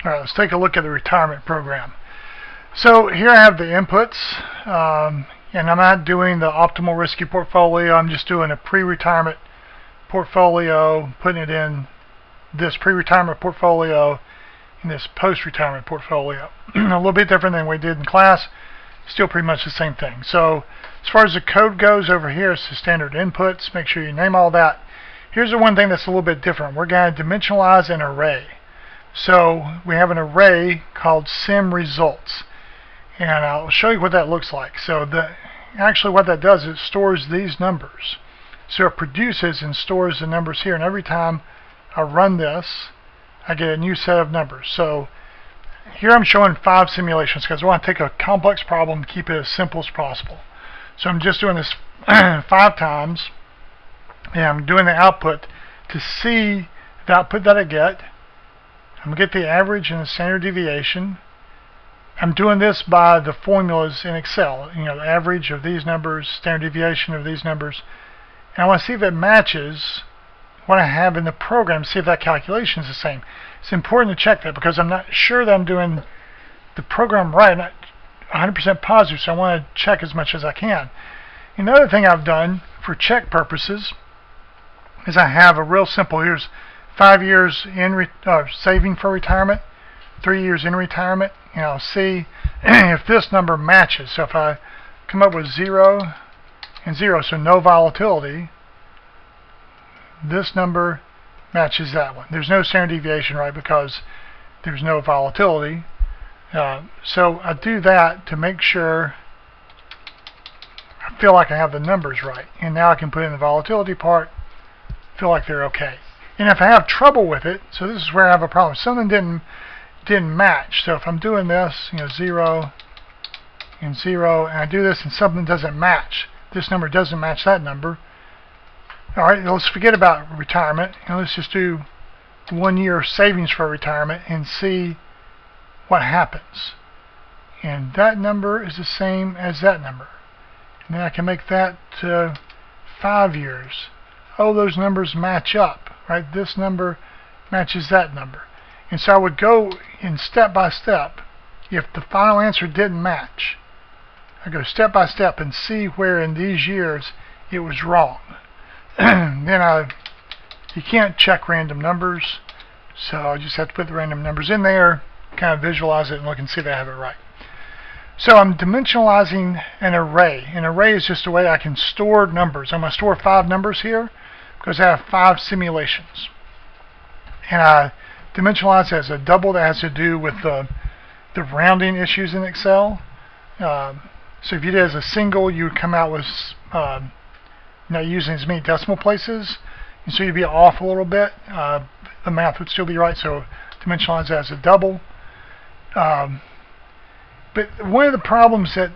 Alright, let's take a look at the retirement program. So here I have the inputs, and I'm not doing the optimal risky portfolio. I'm just doing a pre-retirement portfolio, putting it in this pre-retirement portfolio and this post-retirement portfolio. A little bit different than we did in class, still pretty much the same thing. So as far as the code goes over here, it's the standard inputs. Make sure you name all that. Here's the one thing that's a little bit different. We're going to dimensionalize an array. So we have an array called sim results, and I'll show you what that looks like. So actually what that does is it stores these numbers. So it produces and stores the numbers here, and every time I run this, I get a new set of numbers. So here I'm showing 5 simulations because I want to take a complex problem and keep it as simple as possible. So I'm just doing this 5 times, and I'm doing the output to see the output that I get. I'm going to get the average and the standard deviation. I'm doing this by the formulas in Excel. You know, the average of these numbers, standard deviation of these numbers. And I want to see if it matches what I have in the program, see if that calculation is the same. It's important to check that because I'm not sure that I'm doing the program right. I'm not 100% positive, so I want to check as much as I can. Another thing I've done for check purposes is I have a real simple, here's 5 years in saving for retirement, 3 years in retirement, and I'll see if this number matches. So if I come up with 0 and 0, so no volatility, this number matches that one. There's no standard deviation, right, because there's no volatility. So I do that to make sure I feel like I have the numbers right. And now I can put in the volatility part, feel like they're okay. And if I have trouble with it, so this is where I have a problem. Something didn't match. So if I'm doing this, 0 and 0, and I do this and something doesn't match, this number doesn't match that number. All right, let's forget about retirement, and let's just do 1 year savings for retirement and see what happens. And that number is the same as that number. And then I can make that 5 years. Oh, those numbers match up, right? This number matches that number. And so I would go in step by step. If the final answer didn't match, I go step by step and see where in these years it was wrong. Then you can't check random numbers, so I just have to put the random numbers in there, kind of visualize it and look and see that I have it right. So I'm dimensionalizing an array. An array is just a way I can store numbers. I'm going to store 5 numbers here because I have 5 simulations. And I dimensionalize as a double. That has to do with the rounding issues in Excel. So if you did as a single, you would come out with not using as many decimal places, and so you'd be off a little bit. The math would still be right, so dimensionalize as a double. But one of the problems or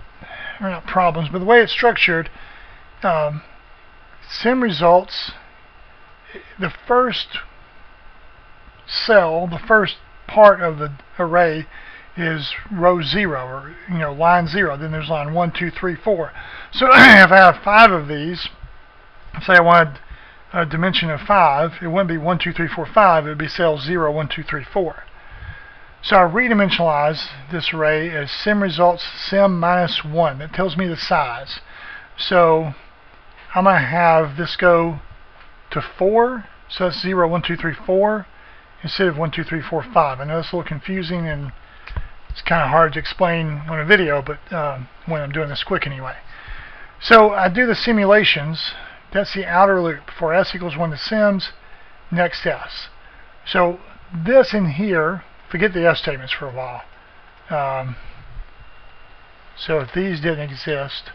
not problems, but the way it's structured, sim results, the first cell, the first part of the array is row 0, or line 0. Then there's line 1, 2, 3, 4. So if I have 5 of these, say I wanted a dimension of 5, it wouldn't be 1, 2, 3, 4, 5. It would be cell 0, 1, 2, 3, 4. So I redimensionalize this array as sim results sim minus 1. That tells me the size. So I'm going to have this go to 4. So that's 0, 1, 2, 3, 4 instead of 1, 2, 3, 4, 5. I know it's a little confusing and it's kind of hard to explain on a video, but when I'm doing this quick anyway. So I do the simulations. That's the outer loop. For s equals 1 to sims, next s. So this in here, forget the s statements for a while. So if these didn't exist,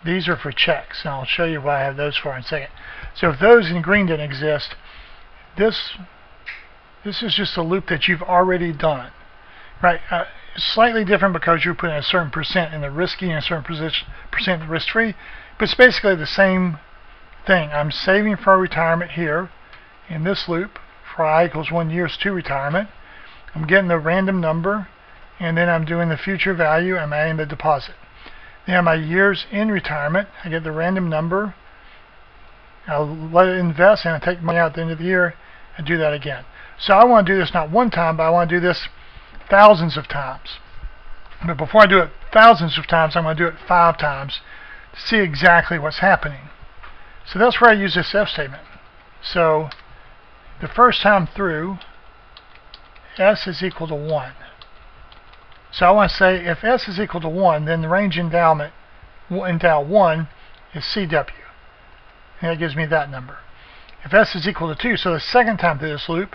these are for checks, and I'll show you what I have those for in a second. So if those in green didn't exist, this is just a loop that you've already done, right? Slightly different because you're putting a certain percent in the risky and a certain percent in the risk-free, but it's basically the same thing. I'm saving for retirement here in this loop for I equals 1 years to retirement. I'm getting the random number, and then I'm doing the future value. I'm adding the deposit. Then my years in retirement, I get the random number. I'll let it invest, and I take money out at the end of the year and do that again. So I want to do this not one time, but I want to do this thousands of times. But before I do it thousands of times, I'm going to do it 5 times to see exactly what's happening. So that's where I use this if statement. So the first time through, s is equal to 1. So I want to say if s is equal to 1, then the range endowment endow 1 is CW. And that gives me that number. If s is equal to 2, so the second time through this loop,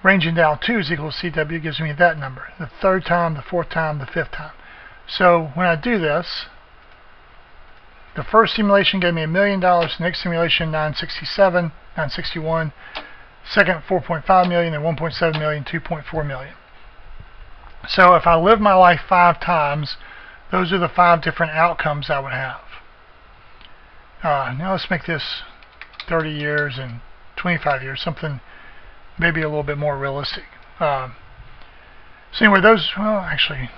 range endow 2 is equal to CW, gives me that number. The third time, the fourth time, the fifth time. So when I do this, the first simulation gave me $1 million, the next simulation 961, second 4.5 million, and 1.7 million, 2.4 million. So if I live my life 5 times, those are the 5 different outcomes I would have. Now let's make this 30 years and 25 years, something maybe a little bit more realistic. So anyway, those, well, actually,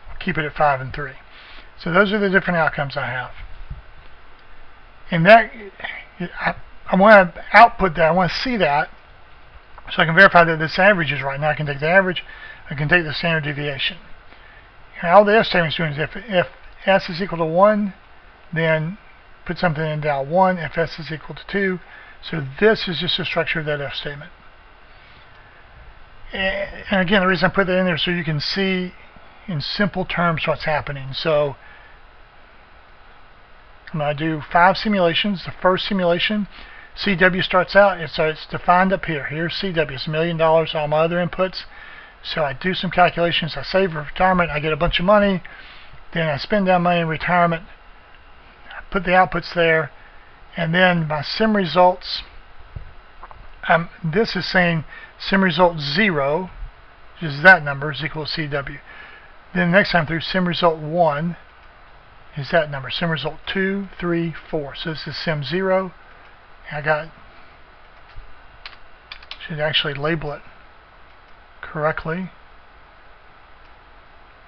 I'll keep it at 5 and 3. So those are the different outcomes I have. And that, I want to output that, I want to see that, so I can verify that this average is right. Now I can take the average, I can take the standard deviation. And all the if statement is doing is if s is equal to 1, then put something in endow 1, if s is equal to 2. So this is just the structure of that if statement. And again, the reason I put that in there is so you can see in simple terms what's happening. So I'm going to do 5 simulations. The first simulation, CW starts out, so it's defined up here. Here's CW, it's $1 million, all my other inputs. So I do some calculations, I save for retirement, I get a bunch of money, then I spend that money in retirement, I put the outputs there, and then my sim results, this is saying sim result 0, which is that number, is equal to CW. Then next time through, sim result 1 is that number, sim result 2, 3, 4. So this is sim 0. Should actually label it correctly.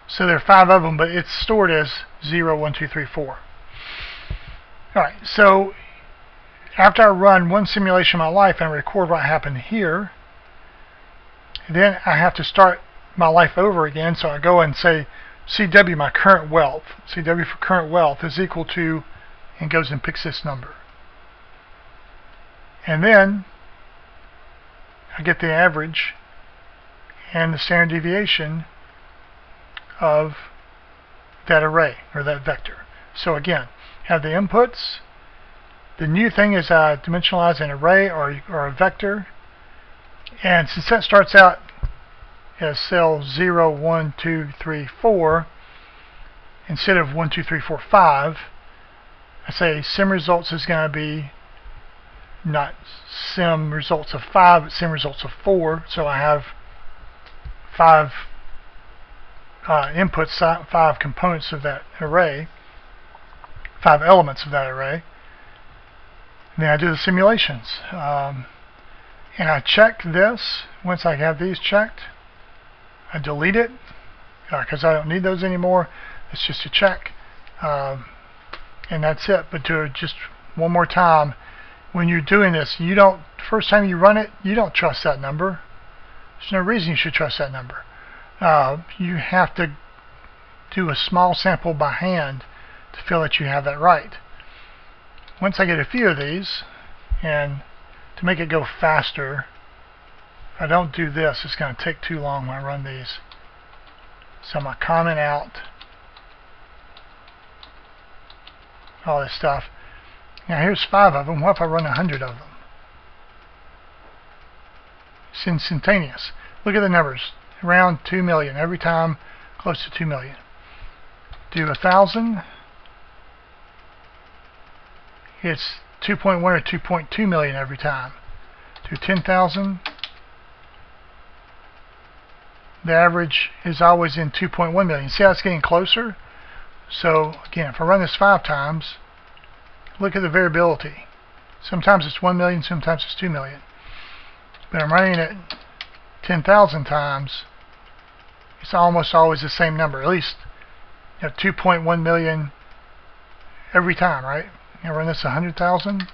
So there are 5 of them, but it's stored as 0, 1, 2, 3, 4. Alright, so after I run one simulation of my life and record what happened here, then I have to start my life over again. So I go and say CW, my current wealth. CW for current wealth is equal to, and goes and picks this number. And then I get the average and the standard deviation of that array, or that vector. So again, have the inputs. The new thing is I dimensionalize an array or a vector. And since that starts out as cell 0, 1, 2, 3, 4, instead of 1, 2, 3, 4, 5, I say sim results is going to be not sim results of 5, but sim results of 4. So I have 5 inputs, 5 components of that array, 5 elements of that array. And then I do the simulations. And I check this. Once I have these checked, I delete it because I don't need those anymore. It's just a check. And that's it. But to just one more time, when you're doing this, you don't, first time you run it, you don't trust that number. There's no reason you should trust that number. You have to do a small sample by hand to feel that you have that right. Once I get a few of these, and to make it go faster, if I don't do this, it's going to take too long when I run these. So I'm going to comment out all this stuff. Now here's 5 of them. What if I run 100 of them? It's instantaneous. Look at the numbers. Around 2 million every time, close to 2 million. Do 1,000. It's 2.1 or 2.2 million every time. Do 10,000. The average is always in 2.1 million. See how it's getting closer? So again, if I run this 5 times, look at the variability. Sometimes it's 1 million, sometimes it's 2 million. But I'm running it 10,000 times, it's almost always the same number. At least 2.1 million every time, right? I run this 100,000.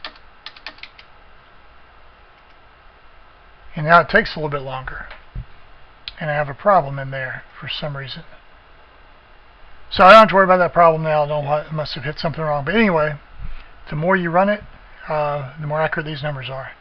And now it takes a little bit longer. And I have a problem in there for some reason. So I don't have to worry about that problem now. I must have hit something wrong. But anyway, the more you run it, the more accurate these numbers are.